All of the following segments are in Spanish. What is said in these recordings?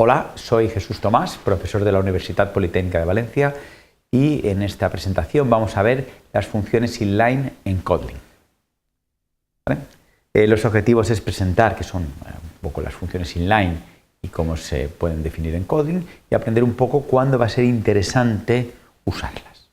Hola, soy Jesús Tomás, profesor de la Universitat Politécnica de Valencia, y en esta presentación vamos a ver las funciones inline en Kotlin. ¿Vale? Los objetivos es presentar qué son un poco las funciones inline y cómo se pueden definir en Kotlin, y aprender un poco cuándo va a ser interesante usarlas.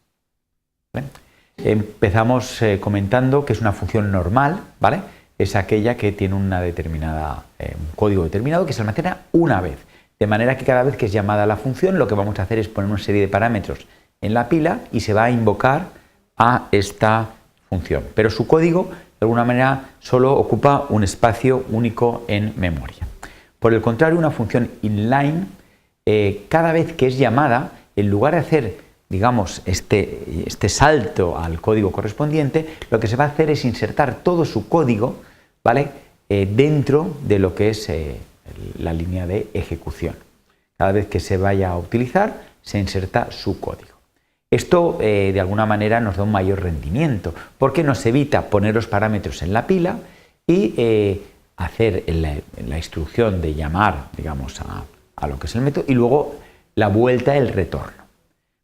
¿Vale? Empezamos comentando que es una función normal, ¿vale? Es aquella que tiene una determinada, un código determinado que se almacena una vez. De manera que cada vez que es llamada la función, lo que vamos a hacer es poner una serie de parámetros en la pila y se va a invocar a esta función. Pero su código, de alguna manera, solo ocupa un espacio único en memoria. Por el contrario, una función inline, cada vez que es llamada, en lugar de hacer, digamos, este salto al código correspondiente, lo que se va a hacer es insertar todo su código, ¿vale? Dentro de lo que es la línea de ejecución. Cada vez que se vaya a utilizar, se inserta su código. Esto, de alguna manera, nos da un mayor rendimiento, porque nos evita poner los parámetros en la pila y hacer la instrucción de llamar, digamos, a lo que es el método, y luego la vuelta, el retorno.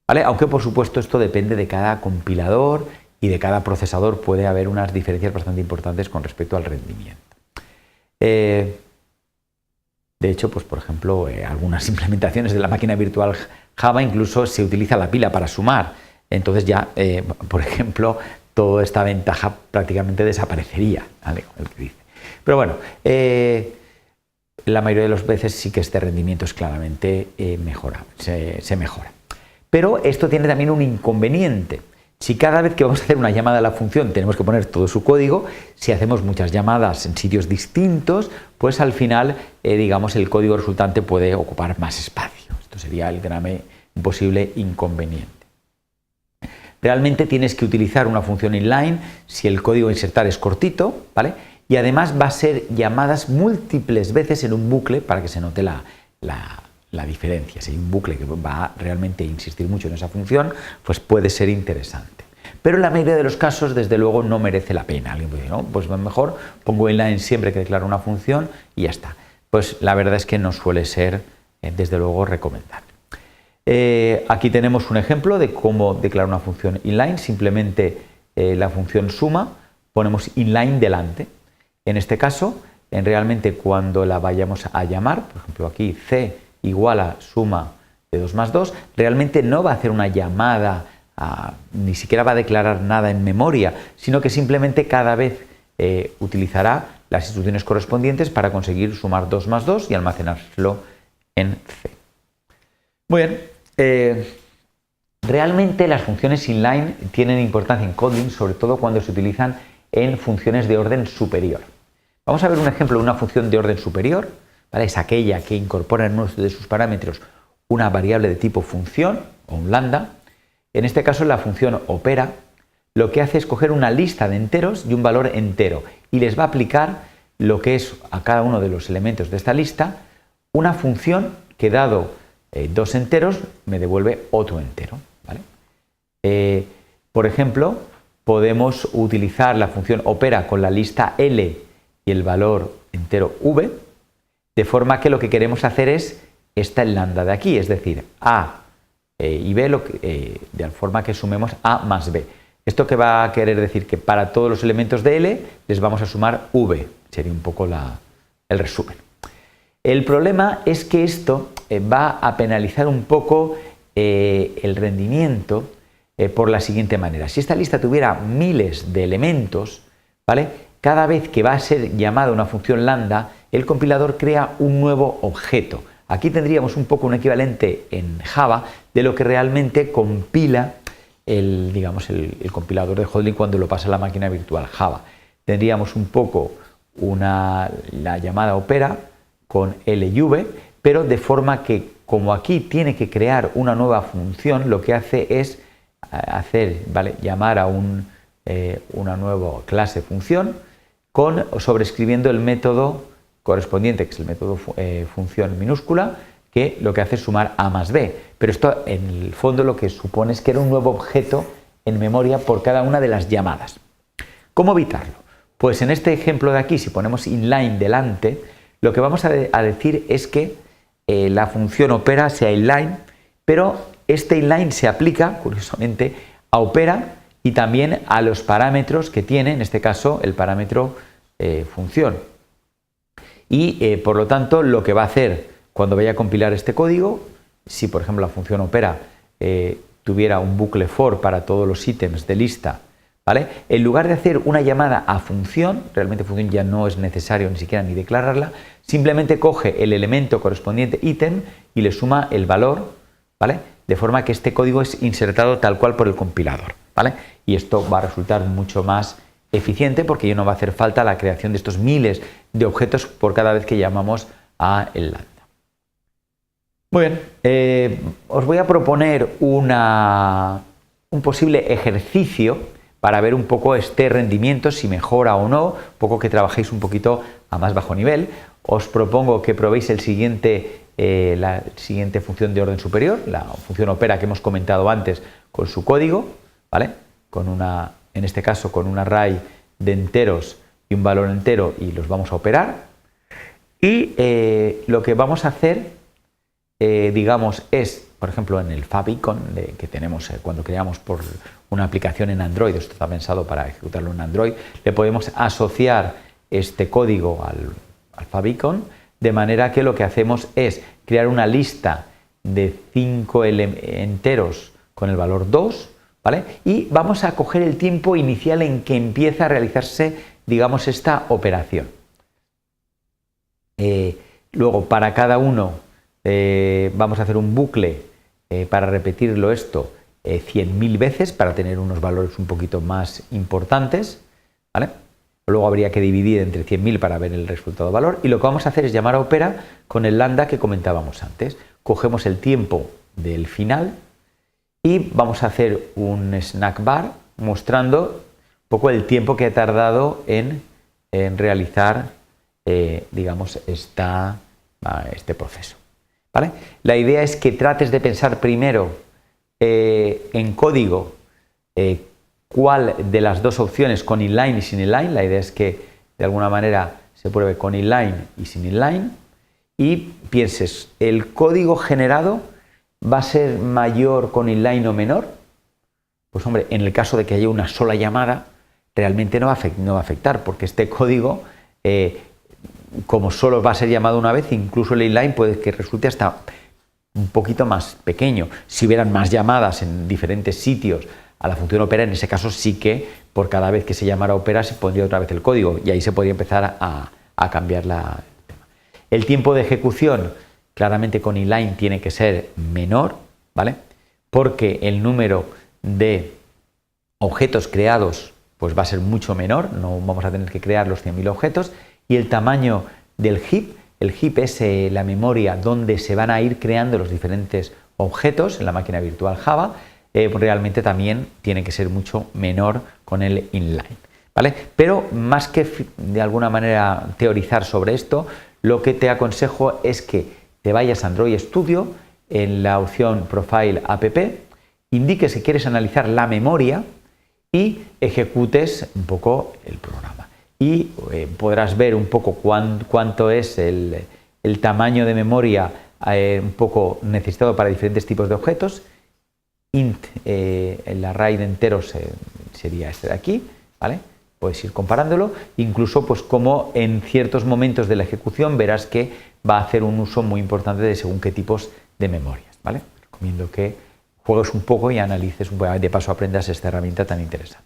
¿Vale? Aunque, por supuesto, esto depende de cada compilador y de cada procesador. Puede haber unas diferencias bastante importantes con respecto al rendimiento. De hecho, pues por ejemplo, algunas implementaciones de la máquina virtual Java incluso se utiliza la pila para sumar. Entonces ya, por ejemplo, toda esta ventaja prácticamente desaparecería, ¿vale? El que dice. Pero bueno, la mayoría de las veces sí que este rendimiento es claramente se mejora. Pero esto tiene también un inconveniente. Si cada vez que vamos a hacer una llamada a la función tenemos que poner todo su código, si hacemos muchas llamadas en sitios distintos, pues al final, digamos, el código resultante puede ocupar más espacio. Esto sería el un posible inconveniente. Realmente tienes que utilizar una función inline si el código a insertar es cortito, ¿vale? Y además va a ser llamadas múltiples veces en un bucle para que se note la diferencia. Si hay un bucle que va a realmente insistir mucho en esa función, pues puede ser interesante. Pero en la mayoría de los casos, desde luego, no merece la pena. Alguien puede decir, no, pues mejor pongo inline siempre que declaro una función y ya está. Pues la verdad es que no suele ser, desde luego, recomendable. Aquí tenemos un ejemplo de cómo declarar una función inline. Simplemente la función suma, ponemos inline delante. En este caso, realmente cuando la vayamos a llamar, por ejemplo aquí c igual a suma de 2 más 2, realmente no va a hacer una llamada, ni siquiera va a declarar nada en memoria, sino que simplemente cada vez utilizará las instrucciones correspondientes para conseguir sumar 2 más 2 y almacenárselo en C. Muy bien, realmente las funciones inline tienen importancia en Kotlin, sobre todo cuando se utilizan en funciones de orden superior. Vamos a ver un ejemplo de una función de orden superior. ¿Vale? Es aquella que incorpora en uno de sus parámetros una variable de tipo función o un lambda. En este caso, la función opera lo que hace es coger una lista de enteros y un valor entero y les va a aplicar lo que es a cada uno de los elementos de esta lista una función que, dado dos enteros, me devuelve otro entero. ¿Vale? Por ejemplo, podemos utilizar la función opera con la lista L y el valor entero V, de forma que lo que queremos hacer es el lambda de aquí, es decir, A y B, de forma que sumemos A más B. Esto que va a querer decir que para todos los elementos de L les vamos a sumar V, sería un poco el resumen. El problema es que esto va a penalizar un poco el rendimiento por la siguiente manera. Si esta lista tuviera miles de elementos, ¿vale? Cada vez que va a ser llamada una función lambda, el compilador crea un nuevo objeto. Aquí tendríamos un poco un equivalente en Java de lo que realmente compila el compilador de Kotlin cuando lo pasa a la máquina virtual Java. Tendríamos un poco la llamada opera con L y V, pero de forma que, como aquí tiene que crear una nueva función, lo que hace es llamar a una nueva clase función sobreescribiendo el método correspondiente, que es el método función minúscula, que lo que hace es sumar A más B. Pero esto, en el fondo, lo que supone es que era un nuevo objeto en memoria por cada una de las llamadas. ¿Cómo evitarlo? Pues en este ejemplo de aquí, si ponemos inline delante, lo que vamos a decir es que la función opera sea inline, pero este inline se aplica, curiosamente, a opera y también a los parámetros que tiene, en este caso, el parámetro función. Y por lo tanto, lo que va a hacer cuando vaya a compilar este código, si por ejemplo la función opera tuviera un bucle for para todos los ítems de lista, ¿vale? En lugar de hacer una llamada a función, realmente función ya no es necesario ni siquiera ni declararla, simplemente coge el elemento correspondiente ítem y le suma el valor, ¿vale? De forma que este código es insertado tal cual por el compilador, ¿vale? Y esto va a resultar mucho más eficiente porque ya no va a hacer falta la creación de estos miles de objetos por cada vez que llamamos a el lambda. Muy bien, os voy a proponer un posible ejercicio para ver un poco este rendimiento, si mejora o no, un poco que trabajéis un poquito a más bajo nivel. Os propongo que probéis la siguiente función de orden superior, la función opera que hemos comentado antes con su código, ¿vale? En este caso con un array de enteros y un valor entero y los vamos a operar. Y lo que vamos a hacer, digamos, es, por ejemplo, en el favicon que tenemos cuando creamos por una aplicación en Android, esto está pensado para ejecutarlo en Android, le podemos asociar este código al favicon, de manera que lo que hacemos es crear una lista de 5 enteros con el valor 2, ¿vale? Y vamos a coger el tiempo inicial en que empieza a realizarse, digamos, esta operación. Luego, para cada uno vamos a hacer un bucle para repetirlo esto 100.000 veces para tener unos valores un poquito más importantes, ¿vale? Luego habría que dividir entre 100.000 para ver el resultado de valor y lo que vamos a hacer es llamar a opera con el lambda que comentábamos antes. Cogemos el tiempo del final y vamos a hacer un snack bar mostrando un poco el tiempo que ha tardado en realizar, digamos, este proceso, ¿vale? La idea es que trates de pensar primero en código cuál de las dos opciones, con inline y sin inline. La idea es que de alguna manera se pruebe con inline y sin inline y pienses, ¿el código generado va a ser mayor con inline o menor? Pues hombre, en el caso de que haya una sola llamada, realmente no va a afectar, porque este código, como solo va a ser llamado una vez, incluso el inline puede que resulte hasta un poquito más pequeño. Si hubieran más llamadas en diferentes sitios a la función opera, en ese caso sí que por cada vez que se llamara opera se pondría otra vez el código y ahí se podría empezar a cambiar el tema. El tiempo de ejecución claramente con inline tiene que ser menor, ¿vale? Porque el número de objetos creados pues va a ser mucho menor, no vamos a tener que crear los 100.000 objetos, y el tamaño del heap, el heap es la memoria donde se van a ir creando los diferentes objetos en la máquina virtual Java, realmente también tiene que ser mucho menor con el inline, ¿vale? Pero más que de alguna manera teorizar sobre esto, lo que te aconsejo es que te vayas a Android Studio, en la opción Profile App, indiques que quieres analizar la memoria y ejecutes un poco el programa. Y podrás ver un poco cuánto es el tamaño de memoria un poco necesitado para diferentes tipos de objetos. Int, el array de enteros sería este de aquí, ¿vale? Puedes ir comparándolo, incluso pues como en ciertos momentos de la ejecución verás que va a hacer un uso muy importante de según qué tipos de memorias, ¿vale? Recomiendo que juegues un poco y analices un poco, de paso aprendas esta herramienta tan interesante.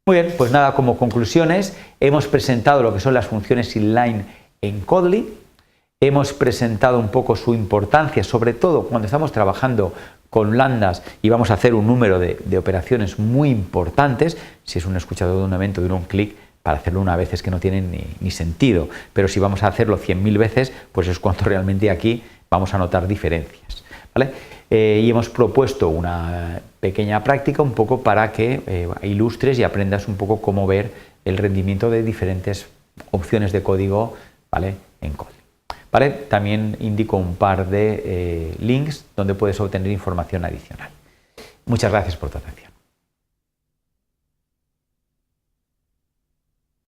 Muy bien, pues nada, como conclusiones, hemos presentado lo que son las funciones inline en Kotlin, hemos presentado un poco su importancia, sobre todo cuando estamos trabajando con lambdas y vamos a hacer un número de operaciones muy importantes. Si es un escuchador de un evento de un clic, para hacerlo una vez es que no tiene ni sentido, pero si vamos a hacerlo 100.000 veces, pues es cuando realmente aquí vamos a notar diferencias, ¿vale? Y hemos propuesto una pequeña práctica un poco para que ilustres y aprendas un poco cómo ver el rendimiento de diferentes opciones de código, ¿vale? En Kotlin, ¿vale? También indico un par de links donde puedes obtener información adicional. Muchas gracias por tu atención.